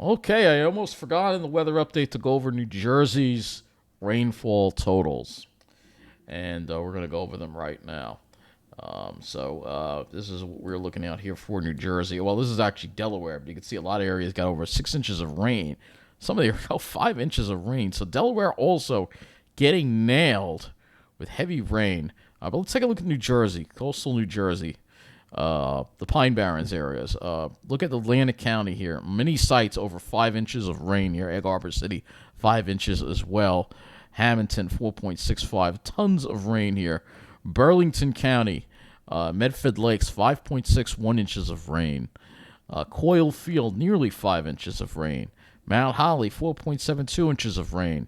Okay, I almost forgot in the weather update to go over New Jersey's rainfall totals. And we're going to go over them right now. This is what we're looking at here for New Jersey. Well, this is actually Delaware, but you can see a lot of areas got over 6 inches of rain. Some of them got 5 inches of rain. So Delaware also getting nailed with heavy rain. But let's take a look at New Jersey, coastal New Jersey, the Pine Barrens areas. Look at Atlantic County here. Many sites over 5 inches of rain here. Egg Harbor City, 5 inches as well. Hamilton, 4.65. Tons of rain here. Burlington County, Medford Lakes, 5.61 inches of rain. Coyle Field, nearly 5 inches of rain. Mount Holly, 4.72 inches of rain.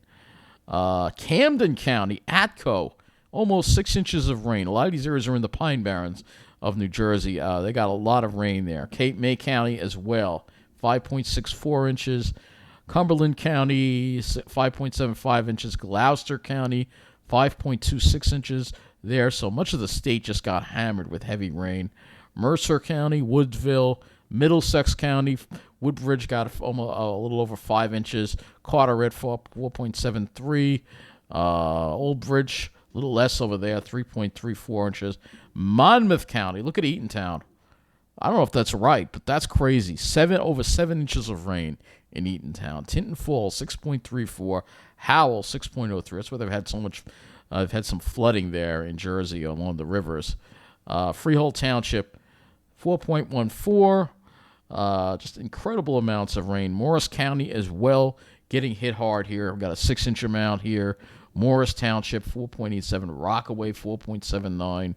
Camden County, Atco, almost 6 inches of rain. A lot of these areas are in the Pine Barrens of New Jersey. They got a lot of rain there. Cape May County as well, 5.64 inches. Cumberland County, 5.75 inches. Gloucester County, 5.26 inches there. So much of the state just got hammered with heavy rain. Mercer County, Woodville, Middlesex County, Woodbridge got almost a little over 5 inches. Carteret, 4.73. Old Bridge, a little less over there, 3.34 inches. Monmouth County, look at Eatontown. I don't know if that's right, but that's crazy. Over 7 inches of rain in Eatontown. Tinton Falls, 6.34. Howell, 6.03. That's where they've had so much. They've had some flooding there in Jersey along the rivers. Freehold Township, 4.14. Just incredible amounts of rain. Morris County as well, getting hit hard here. We've got a 6-inch amount here. Morris Township, 4.87. Rockaway, 4.79.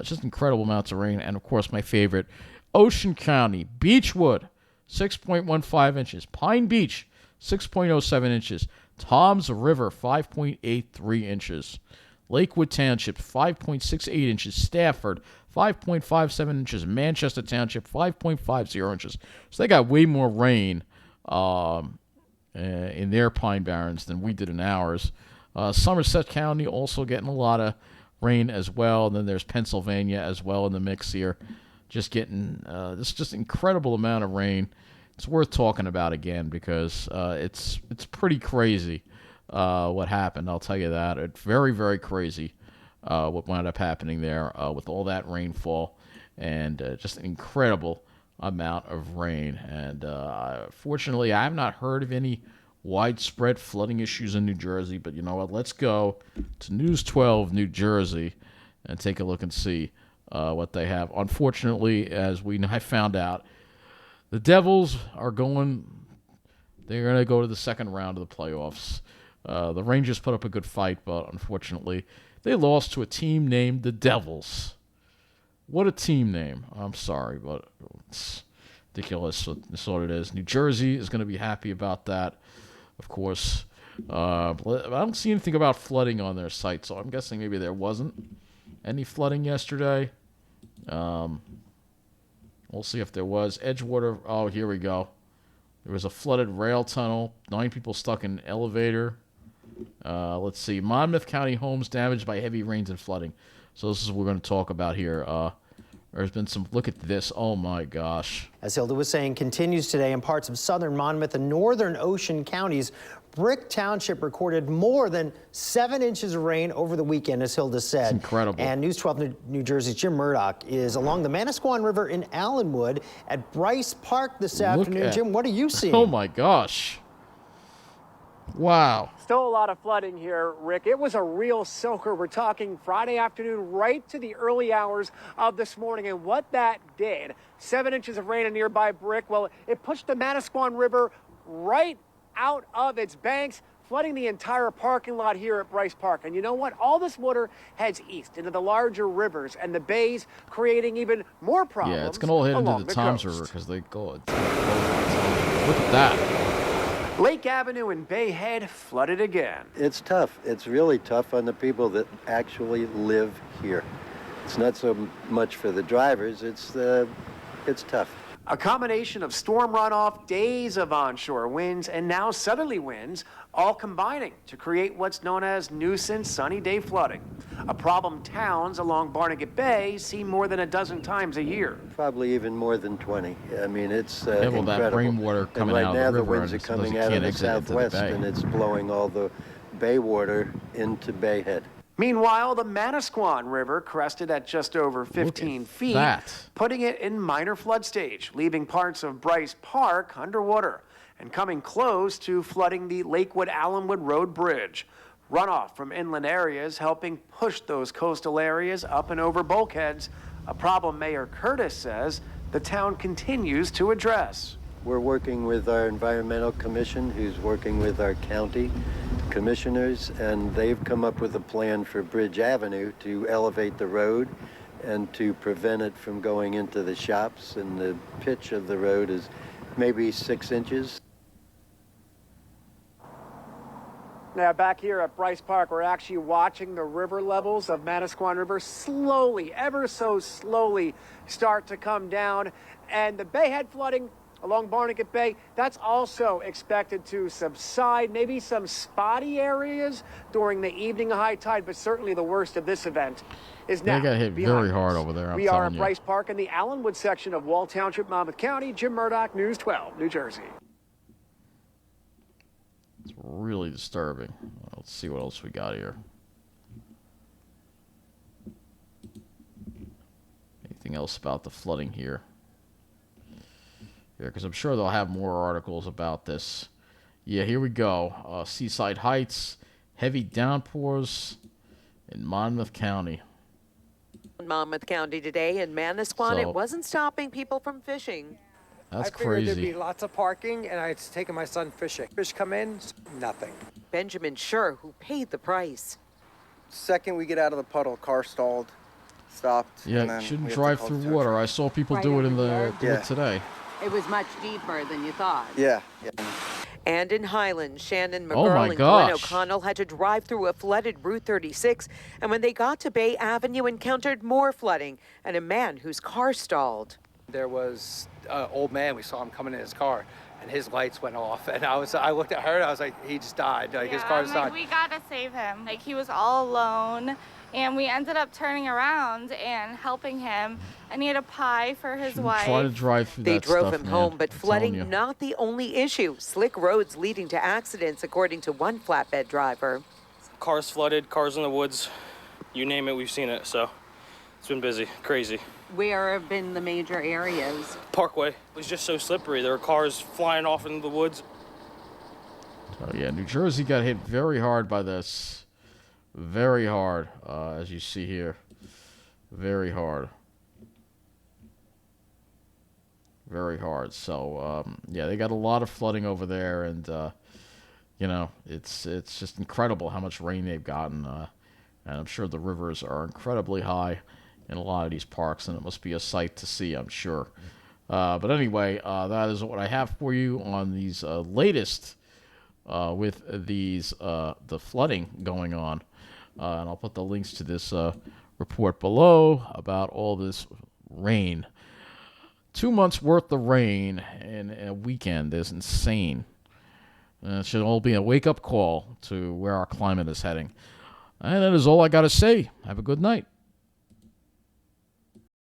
Just incredible amounts of rain. And, of course, my favorite, Ocean County, Beechwood, 6.15 inches. Pine Beach, 6.07 inches. Toms River, 5.83 inches. Lakewood Township, 5.68 inches. Stafford, 5.57 inches. Manchester Township, 5.50 inches. So they got way more rain in their Pine Barrens than we did in ours. Somerset County also getting a lot of rain as well. And then there's Pennsylvania as well in the mix here. Just getting this just incredible amount of rain. It's worth talking about again because it's pretty crazy what happened. I'll tell you that. It's very, very crazy what wound up happening there with all that rainfall and just an incredible amount of rain. And fortunately, I have not heard of any widespread flooding issues in New Jersey. But you know what? Let's go to News 12 New Jersey and take a look and see what they have. Unfortunately, as I found out, the Devils are they're going to go to the second round of the playoffs. The Rangers put up a good fight, but unfortunately, they lost to a team named the Devils. What a team name. I'm sorry, but it's ridiculous. That's what it is. New Jersey is going to be happy about that, of course. I don't see anything about flooding on their site, so I'm guessing maybe there wasn't any flooding yesterday. We'll see if there was. Edgewater, oh, here we go. There was a flooded rail tunnel. 9 people stuck in an elevator. Let's see. Monmouth County homes damaged by heavy rains and flooding. So this is what we're going to talk about here. There's been some, look at this. Oh, my gosh. As Hilda was saying, continues today in parts of southern Monmouth and northern Ocean counties. Brick Township recorded more than 7 inches of rain over the weekend, as Hilda said. It's incredible. And News 12 New Jersey's Jim Murdoch is along the Manasquan River in Allenwood at Bryce Park this afternoon. Jim, what are you seeing? Oh, my gosh. Wow. Still a lot of flooding here, Rick. It was a real soaker. We're talking Friday afternoon right to the early hours of this morning. And what that did, 7 inches of rain in nearby Brick, well, it pushed the Manasquan River right out of its banks, flooding the entire parking lot here at Bryce Park. And you know what? All this water heads east into the larger rivers and the bays, creating even more problems. Yeah, it's going to all head into the Toms River because they go. Look at that. Lake Avenue and Bay Head flooded again. It's tough. It's really tough on the people that actually live here. It's not so much for the drivers. It's tough. A combination of storm runoff, days of onshore winds, and now southerly winds, all combining to create what's known as nuisance sunny day flooding, a problem towns along Barnegat Bay see more than a dozen times a year. Probably even more than 20. I mean, it's Yeah, well, incredible. that rainwater coming and out right of now the river, the winds are so those coming you out of can't the exit into the southwest, bay. and it's blowing all the bay water into Bayhead. Meanwhile, the Manasquan River crested at just over 15 feet, that. putting it in minor flood stage, leaving parts of Bryce Park underwater and coming close to flooding the Lakewood-Allenwood Road Bridge. Runoff from inland areas helping push those coastal areas up and over bulkheads, a problem Mayor Curtis says the town continues to address. We're working with our environmental commission, who's working with our county commissioners, and they've come up with a plan for Bridge Avenue to elevate the road and to prevent it from going into the shops. And the pitch of the road is maybe 6 inches. Now, back here at Bryce Park, we're actually watching the river levels of Manasquan River slowly, ever so slowly, start to come down. And the Bayhead flooding along Barnegat Bay, that's also expected to subside. Maybe some spotty areas during the evening of high tide, but certainly the worst of this event is now. They got hit very hard over there, We are at Bryce Park in the Allenwood section of Wall Township, Monmouth County. Jim Murdoch, News 12, New Jersey. It's really disturbing. Let's see what else we got here. Anything else about the flooding here? Yeah, because I'm sure they'll have more articles about this. Yeah, here we go. Seaside Heights, heavy downpours in Monmouth County. Monmouth County today in Manasquan, So- it wasn't stopping people from fishing. That's I figured there'd crazy. be lots of parking, and I had taken my son fishing. Fish come in, nothing. Benjamin Schur, who paid the price. Second we get out of the puddle, car stalled, stopped. and Yeah, then you shouldn't we have to drive call through the tow water. truck. I saw people Right do it over in the there? do Yeah. it today. It was much deeper than you thought. Yeah. And in Highlands, Shannon Oh, my McGurl and Gwen gosh. O'Connell had to drive through a flooded Route 36. And when they got to Bay Avenue, encountered more flooding and a man whose car stalled. There was an old man. We saw him coming in his car, and his lights went off. And I looked at her, and I was like, he just died. Like, his car I'm just like, died. we gotta save him. Like, he was all alone, and we ended up turning around and helping him. And he had a pie for his wife. Try to drive through They that drove stuff, him man. home, but I'm telling flooding you. not the only issue. Slick roads leading to accidents, according to one flatbed driver. Cars flooded, cars in the woods, you name it, we've seen it. So it's been busy, crazy. Where have been the major areas? Parkway was just so slippery. There were cars flying off into the woods. Oh yeah, New Jersey got hit very hard by this. Very hard, as you see here. Very hard. Very hard. So yeah, they got a lot of flooding over there, and you know, it's just incredible how much rain they've gotten. And I'm sure the rivers are incredibly high in a lot of these parks, and it must be a sight to see, I'm sure. But anyway, that is what I have for you on these latest with these the flooding going on. And I'll put the links to this report below about all this rain. 2 months worth of rain in a weekend is insane. It should all be a wake-up call to where our climate is heading. And that is all I got to say. Have a good night.